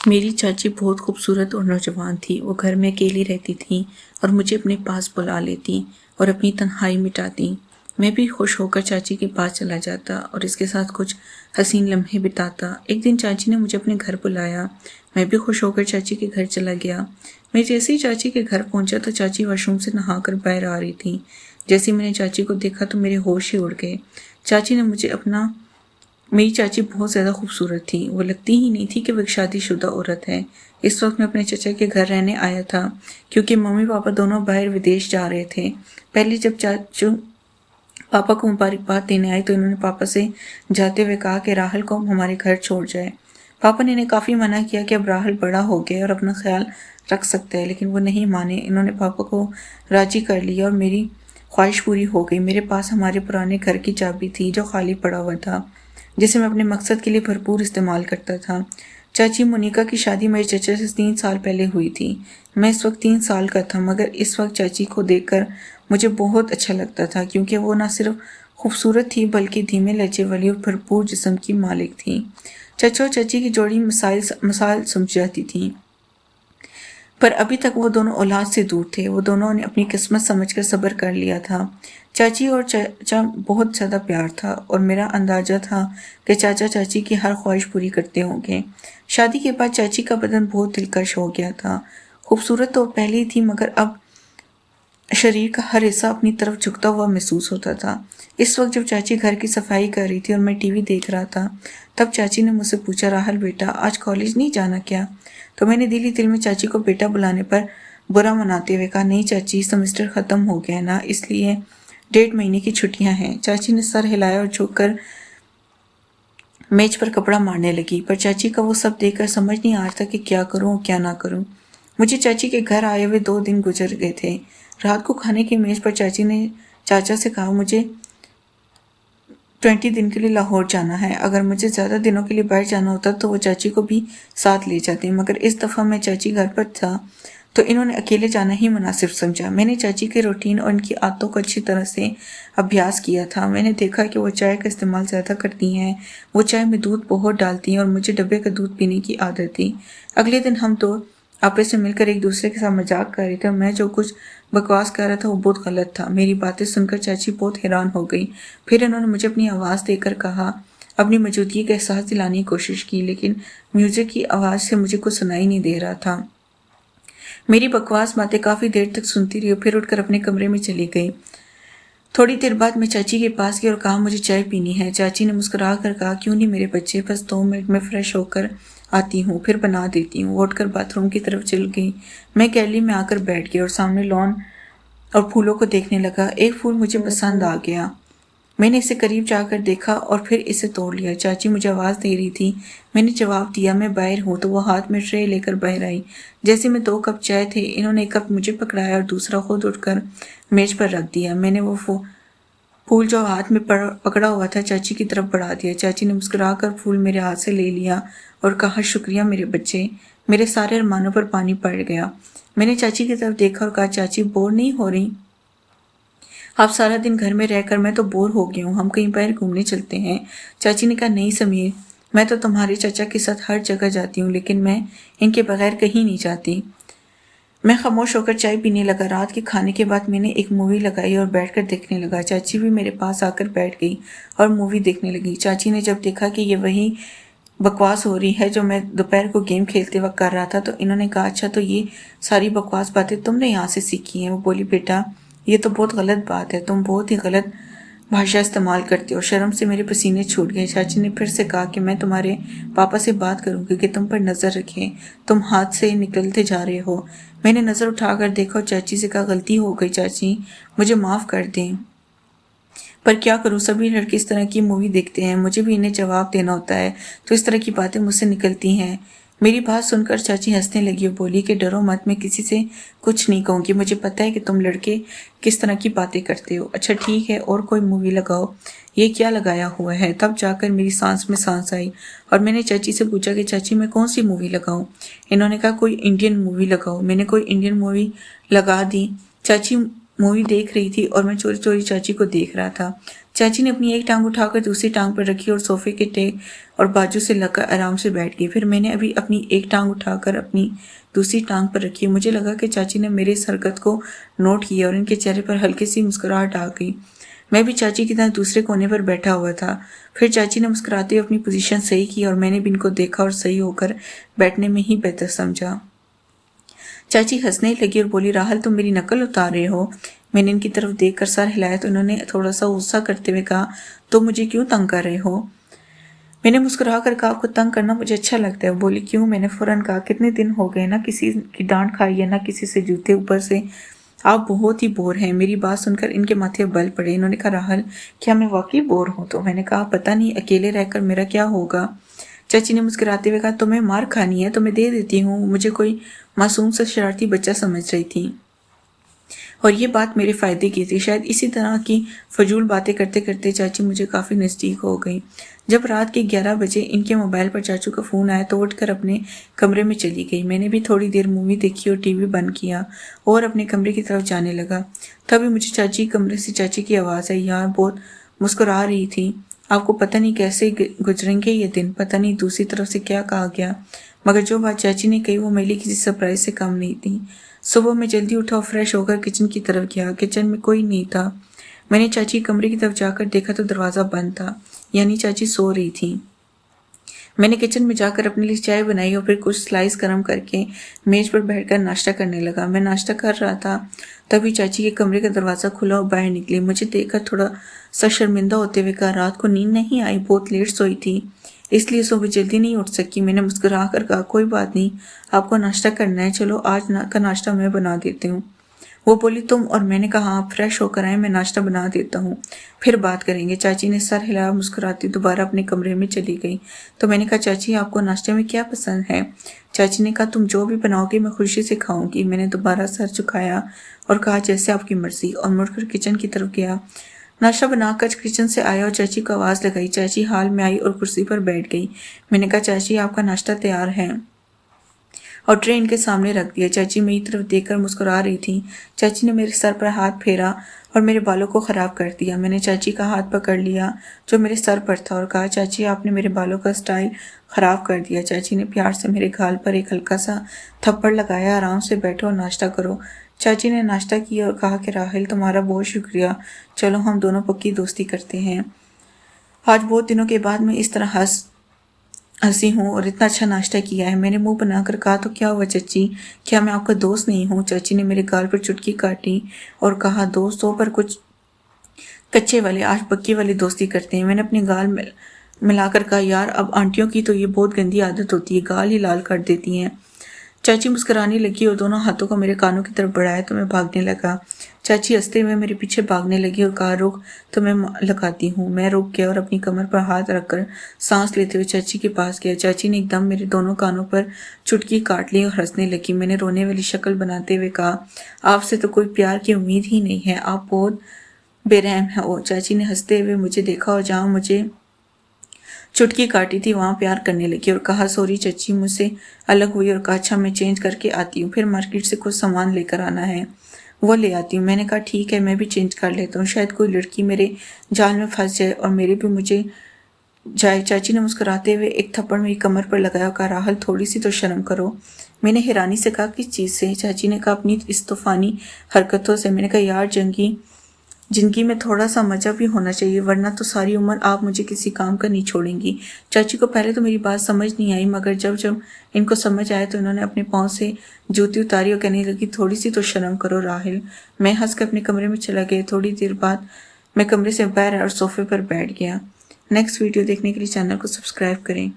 मेरी चाची बहुत खूबसूरत और नौजवान थी। वो घर में अकेली रहती थीं और मुझे अपने पास बुला लेती और अपनी तन्हाई मिटाती। मैं भी खुश होकर चाची के पास चला जाता और इसके साथ कुछ हसीन लम्हे बिताता। एक दिन चाची ने मुझे अपने घर बुलाया। मैं भी खुश होकर चाची के घर चला गया। मैं जैसे ही चाची के घर पहुंचा तो चाची वॉशरूम से नहाकर बाहर आ रही थी। जैसे ही मैंने चाची को देखा तो मेरे होश ही उड़ गए। चाची ने मुझे अपना मेरी चाची बहुत ज़्यादा खूबसूरत थी। वो लगती ही नहीं थी कि वो एक शादीशुदा औरत है। इस वक्त मैं अपने चाचा के घर रहने आया था क्योंकि मम्मी पापा दोनों बाहर विदेश जा रहे थे। पहले जब चाचू पापा को मुबारकबाद देने आई तो इन्होंने पापा से जाते हुए कहा कि राहुल को हमारे घर छोड़ जाए। पापा ने इन्हें काफ़ी मना किया कि अब राहुल बड़ा हो गया और अपना ख्याल रख सकता है, लेकिन वो नहीं माने। इन्होंने पापा को राजी कर लिया और मेरी ख्वाहिश पूरी हो गई। मेरे पास हमारे पुराने घर की चाबी थी जो खाली पड़ा हुआ था, जिसे मैं अपने मकसद के लिए भरपूर इस्तेमाल करता था। चाची मोनिका की शादी मेरे चचा से 3 साल पहले हुई थी। मैं इस वक्त 3 साल का था, मगर इस वक्त चाची को देखकर मुझे बहुत अच्छा लगता था क्योंकि वो न सिर्फ खूबसूरत थी बल्कि धीमे लहजे वाली और भरपूर जिस्म की मालिक थी। चचा और चाची की जोड़ी मिसाल समझ जाती थी, पर अभी तक वो दोनों औलाद से दूर थे। वो दोनों ने अपनी किस्मत समझकर सब्र कर लिया था। चाची और चाचा बहुत ज़्यादा प्यार था और मेरा अंदाजा था कि चाचा चाची की हर ख्वाहिश पूरी करते होंगे। शादी के बाद चाची का बदन बहुत दिलकश हो गया था। खूबसूरत तो पहले ही थी, मगर अब शरीर का हर हिस्सा अपनी तरफ झुकता हुआ महसूस होता था। इस वक्त जब चाची घर की सफाई कर रही थी और मैं टीवी देख रहा था, तब चाची ने मुझसे पूछा, राहुल बेटा आज कॉलेज नहीं जाना क्या? तो मैंने दिल ही दिल में चाची को बेटा बुलाने पर बुरा मनाते हुए कहा, नहीं चाची, सेमेस्टर ख़त्म हो गया ना, इसलिए 1.5 महीने की छुट्टियां हैं। चाची ने सर हिलाया और झुककर मेज पर कपड़ा मारने लगी, पर चाची का वो सब देखकर समझ नहीं आ रहा था कि क्या करूं और क्या ना करूं। मुझे चाची के घर आए हुए 2 दिन गुजर गए थे। रात को खाने की मेज पर चाची ने चाचा से कहा, मुझे 20 दिन के लिए लाहौर जाना है। अगर मुझे ज़्यादा दिनों के लिए बाहर जाना होता तो वो चाची को भी साथ ले जाते, मगर इस दफ़ा मैं चाची घर पर था तो इन्होंने अकेले जाना ही मुनासिब समझा। मैंने चाची के रूटीन और इनकी आदतों को अच्छी तरह से अभ्यास किया था। मैंने देखा कि वो चाय का इस्तेमाल ज़्यादा करती हैं। वो चाय में दूध बहुत डालती हैं और मुझे डब्बे का दूध पीने की आदत थी। अगले दिन हम तो आपस में मिलकर एक दूसरे के साथ मजाक कर रहे थे। मैं जो कुछ बकवास कर रहा था वो बहुत गलत था। मेरी बातें सुनकर चाची बहुत हैरान हो गई। फिर इन्होंने मुझे अपनी आवाज़ देकर कहा, अपनी मौजूदगी का एहसास दिलाने की कोशिश की, लेकिन म्यूज़िक की आवाज़ से मुझे कुछ सुनाई नहीं दे रहा था। मेरी बकवास बातें काफ़ी देर तक सुनती रही और फिर उठकर अपने कमरे में चली गई। थोड़ी देर बाद मैं चाची के पास गई और कहा, मुझे चाय पीनी है। चाची ने मुस्कुरा कर कहा, क्यों नहीं मेरे बच्चे, बस 2 मिनट में फ्रेश होकर आती हूँ, फिर बना देती हूँ। वो उठकर बाथरूम की तरफ चल गई। मैं गैलरी में आकर बैठ गई और सामने लॉन और फूलों को देखने लगा। एक फूल मुझे पसंद आ गया। मैंने इसे करीब जाकर देखा और फिर इसे तोड़ लिया। चाची मुझे आवाज़ दे रही थी। मैंने जवाब दिया, मैं बाहर हूँ, तो वो हाथ में ट्रे लेकर बाहर आई। जैसे में 2 कप चाय थे, इन्होंने एक कप मुझे पकड़ाया और दूसरा खुद उठकर मेज पर रख दिया। मैंने वो फूल जो हाथ में पकड़ा हुआ था चाची की तरफ बढ़ा दिया। चाची ने मुस्कुराकर फूल मेरे हाथ से ले लिया और कहा, शुक्रिया मेरे बच्चे। मेरे सारे अरमानों पर पानी पड़ गया। मैंने चाची की तरफ देखा और कहा, चाची बोर नहीं हो रही? आप सारा दिन घर में रहकर मैं तो बोर हो गई हूँ, हम कहीं बाहर घूमने चलते हैं। चाची ने कहा, नहीं समीर, मैं तो तुम्हारे चाचा के साथ हर जगह जाती हूँ, लेकिन मैं इनके बगैर कहीं नहीं जाती। मैं खामोश होकर चाय पीने लगा। रात के खाने के बाद मैंने एक मूवी लगाई और बैठकर देखने लगा। चाची भी मेरे पास आकर बैठ गई और मूवी देखने लगी। चाची ने जब देखा कि ये वही बकवास हो रही है जो मैं दोपहर को गेम खेलते वक्त कर रहा था, तो इन्होंने कहा, अच्छा तो ये सारी बकवास बातें तुमने यहाँ से सीखी हैं? वो बोली, बेटा ये तो बहुत गलत बात है, तुम बहुत ही गलत भाषा इस्तेमाल करते हो। शर्म से मेरे पसीने छूट गए। चाची ने फिर से कहा कि मैं तुम्हारे पापा से बात करूंगी कि तुम पर नज़र रखें, तुम हाथ से निकलते जा रहे हो। मैंने नज़र उठाकर देखा और चाची से कहा, गलती हो गई चाची, मुझे माफ़ कर दें। पर क्या करूं, सभी लड़के इस तरह की मूवी देखते हैं, मुझे भी इन्हें जवाब देना होता है, तो इस तरह की बातें मुझसे निकलती हैं। मेरी बात सुनकर चाची हंसने लगी और बोली कि डरो मत, मैं किसी से कुछ नहीं कहूँगी, मुझे पता है कि तुम लड़के किस तरह की बातें करते हो। अच्छा ठीक है, और कोई मूवी लगाओ। ये क्या लगाया हुआ है? तब जाकर मेरी सांस में सांस आई और मैंने चाची से पूछा कि चाची मैं कौन सी मूवी लगाऊं? इन्होंने कहा, कोई इंडियन मूवी लगाओ। मैंने कोई इंडियन मूवी लगा दी। चाची मूवी देख रही थी और मैं चोरी चोरी चाची को देख रहा था। चाची ने अपनी एक टांग उठाकर दूसरी टांग पर रखी और सोफे के टेक और बाजू से लगकर आराम से बैठ गई। फिर मैंने अभी अपनी एक टांग उठाकर अपनी दूसरी टांग पर रखी। मुझे लगा कि चाची ने मेरी इस हरकत को नोट किया और इनके चेहरे पर हल्की सी मुस्कुराहट आ गई। मैं भी चाची की तरह दूसरे कोने पर बैठा हुआ था। फिर चाची ने मुस्कुराते हुए अपनी पोजीशन सही की और मैंने भी इनको देखा और सही होकर बैठने में ही बेहतर समझा। चाची हंसने लगी और बोली, राहल तुम मेरी नकल उतार रहे हो। मैंने इनकी तरफ देखकर सर हिलाया तो उन्होंने थोड़ा सा गुस्सा करते हुए कहा, तो मुझे क्यों तंग कर रहे हो? मैंने मुस्कुरा कर कहा, आपको तंग करना मुझे अच्छा लगता है। बोली, क्यों? मैंने फौरन कहा, कितने दिन हो गए ना किसी की डांट खाई है ना किसी से जूते, ऊपर से आप बहुत ही बोर हैं। मेरी बात सुनकर इनके माथे बल पड़े। इन्होंने कहा, राहल क्या मैं वाकई बोर हूँ? तो मैंने कहा, पता नहीं अकेले रहकर मेरा क्या होगा। चाची ने मुस्कुराते हुए कहा, तुम्हें मार खानी है तो मैं दे देती हूँ। मुझे कोई मासूम सा शरारती बच्चा समझ रही थी और ये बात मेरे फ़ायदे की थी। शायद इसी तरह की फजूल बातें करते करते चाची मुझे काफ़ी नज़दीक हो गई। जब रात के 11 बजे इनके मोबाइल पर चाचू का फ़ोन आया तो उठकर अपने कमरे में चली गई। मैंने भी थोड़ी देर मूवी देखी और टीवी बंद किया और अपने कमरे की तरफ जाने लगा। तभी मुझे चाची कमरे से चाची की आवाज़ आई। यार बहुत मुस्कुरा रही थी। आपको पता नहीं कैसे गुजरेंगे ये दिन, पता नहीं दूसरी तरफ से क्या कहा गया, मगर जो बात चाची ने कही वो मेरे लिए किसी सरप्राइज से कम नहीं थी। सुबह मैं जल्दी उठा और फ्रेश होकर किचन की तरफ गया। किचन में कोई नहीं था। मैंने चाची के कमरे की तरफ जाकर देखा तो दरवाज़ा बंद था, यानी चाची सो रही थी। मैंने किचन में जाकर अपने लिए चाय बनाई और फिर कुछ स्लाइस गर्म करके मेज पर बैठकर नाश्ता करने लगा। मैं नाश्ता कर रहा था तभी चाची के कमरे का दरवाज़ा खुला और बाहर निकली। मुझे देखकर थोड़ा सा शर्मिंदा होते हुए कहा, रात को नींद नहीं आई, बहुत लेट सोई थी इसलिए सुबह जल्दी नहीं उठ सकी। मैंने मुस्कुरा कर कहा, कोई बात नहीं, आपको नाश्ता करना है, चलो आज का नाश्ता मैं बना देती हूँ। वो बोली, तुम? और मैंने कहा, आप फ्रेश होकर आए, मैं नाश्ता बना देता हूँ, फिर बात करेंगे। चाची ने सर हिलाया, मुस्कुराती दोबारा अपने कमरे में चली गई। तो मैंने कहा, चाची आपको नाश्ते में क्या पसंद है? चाची ने कहा, तुम जो भी बनाओगी मैं खुशी से खाऊंगी। मैंने दोबारा सर झुकाया और कहा, जैसे आपकी मर्जी, और मुड़कर किचन की तरफ गया। नाश्ता बनाकर किचन से आया और चाची को आवाज़ लगाई। चाची हाल में आई और कुर्सी पर बैठ गई। मैंने कहा, चाची आपका नाश्ता तैयार है, और ट्रे इनके सामने रख दिया। चाची मेरी तरफ देखकर मुस्कुरा रही थी। चाची ने मेरे सर पर हाथ फेरा और मेरे बालों को ख़राब कर दिया। मैंने चाची का हाथ पकड़ लिया जो मेरे सर पर था और कहा, चाची आपने मेरे बालों का स्टाइल ख़राब कर दिया। चाची ने प्यार से मेरे गाल पर एक हल्का सा थप्पड़ लगाया। आराम से बैठो और नाश्ता करो। चाची ने नाश्ता किया और कहा कि राहिल तुम्हारा बहुत शुक्रिया, चलो हम दोनों पक्की दोस्ती करते हैं। आज बहुत दिनों के बाद मैं इस तरह हंसी हूँ और इतना अच्छा नाश्ता किया है। मैंने मुंह बनाकर कहा, तो क्या हुआ चाची, क्या मैं आपका दोस्त नहीं हूँ? चाची ने मेरे गाल पर चुटकी काटी और कहा, दोस्त हो पर कुछ कच्चे वाले, आज पक्की वाली दोस्ती करते हैं। मैंने अपने गाल मिलाकर कहा, यार अब आंटियों की तो ये बहुत गंदी आदत होती है, गाल ही लाल कर देती हैं। चाची मुस्कुराने लगी और दोनों हाथों को मेरे कानों की तरफ बढ़ाया तो मैं भागने लगा। चाची हंसते हुए मेरे पीछे भागने लगी और कहा, रुक तो मैं लगाती हूँ। मैं रुक गया और अपनी कमर पर हाथ रखकर सांस लेते हुए चाची के पास गया। चाची ने एकदम मेरे दोनों कानों पर चुटकी काट ली और हंसने लगी। मैंने रोने वाली शक्ल बनाते हुए कहा, आपसे तो कोई प्यार की उम्मीद ही नहीं है, आप बहुत बेरहम है। ओ, चाची ने हंसते हुए मुझे देखा और जहाँ मुझे चुटकी काटी थी वहाँ प्यार करने लगी और कहा, सॉरी चाची, मुझसे अलग हुई और कहा, अच्छा मैं चेंज करके आती हूँ, फिर मार्केट से कुछ सामान लेकर आना है, वो ले आती हूँ। मैंने कहा, ठीक है, मैं भी चेंज कर लेता हूँ, शायद कोई लड़की मेरे जाल में फंस जाए और मेरे भी मुझे जाए। चाची ने मुस्कुराते हुए एक थप्पड़ मेरी कमर पर लगाया और कहा, राहल थोड़ी सी तो शर्म करो। मैंने हैरानी से कहा, किस चीज़ से? चाची ने कहा, अपनी इस तूफानी हरकतों से। मैंने कहा, यार जिंदगी में थोड़ा सा मजा भी होना चाहिए, वरना तो सारी उम्र आप मुझे किसी काम का नहीं छोड़ेंगी। चाची को पहले तो मेरी बात समझ नहीं आई, मगर जब जब इनको समझ आया तो इन्होंने अपने पाँव से जूती उतारी और कहने लगी, थोड़ी सी तो शर्म करो राहिल। मैं हंस कर अपने कमरे में चला गया। थोड़ी देर बाद मैं कमरे से बाहर आया और सोफे पर बैठ गया। नेक्स्ट वीडियो देखने के लिए चैनल को सब्सक्राइब करें।